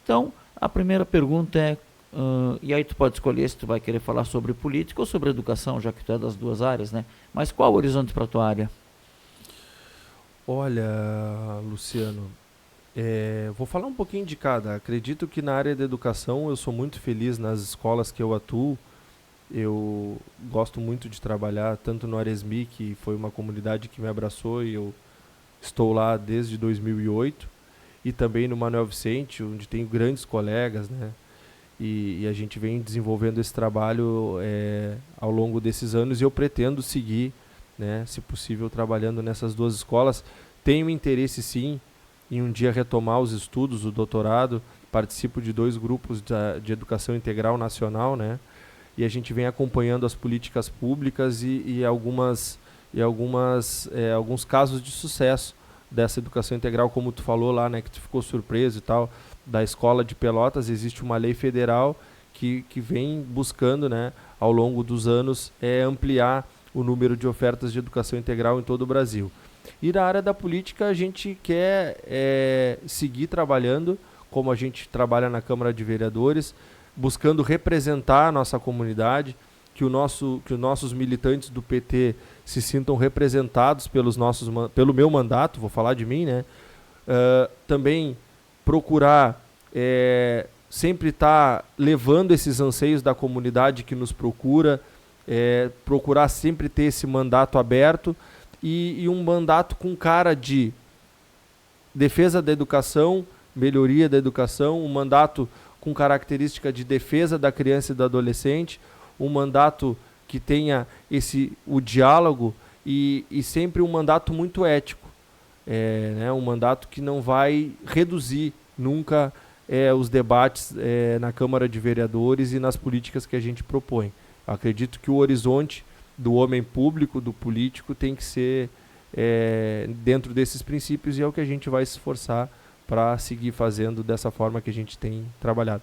Então, a primeira pergunta é, e aí tu pode escolher se tu vai querer falar sobre política ou sobre educação, já que tu é das duas áreas, né? Mas qual o horizonte para tua área? Olha, Luciano, vou falar um pouquinho de cada. Acredito que na área da educação eu sou muito feliz nas escolas que eu atuo. Eu gosto muito de trabalhar tanto no Aresmi, que foi uma comunidade que me abraçou e eu estou lá desde 2008, e também no Manuel Vicente, onde tenho grandes colegas, né? E a gente vem desenvolvendo esse trabalho ao longo desses anos e eu pretendo seguir, né, se possível, trabalhando nessas duas escolas. Tenho interesse, sim, em um dia retomar os estudos, o doutorado. Participo de 2 grupos de educação integral nacional, né? E a gente vem acompanhando as políticas públicas e alguns casos de sucesso dessa educação integral, como tu falou lá, né, que tu ficou surpreso e tal, da escola de Pelotas. Existe uma lei federal que vem buscando, né, ao longo dos anos, ampliar o número de ofertas de educação integral em todo o Brasil. E na área da política a gente quer seguir trabalhando como a gente trabalha na Câmara de Vereadores, buscando representar a nossa comunidade, que os nossos militantes do PT se sintam representados pelo meu mandato, vou falar de mim, né? Também procurar sempre estar levando esses anseios da comunidade que nos procura, procurar sempre ter esse mandato aberto e um mandato com cara de defesa da educação, melhoria da educação, um mandato com característica de defesa da criança e do adolescente, um mandato que tenha o diálogo e sempre um mandato muito ético, né, um mandato que não vai reduzir nunca os debates na Câmara de Vereadores e nas políticas que a gente propõe. Acredito que o horizonte do homem público, do político, tem que ser dentro desses princípios, e é o que a gente vai se esforçar para seguir fazendo dessa forma que a gente tem trabalhado.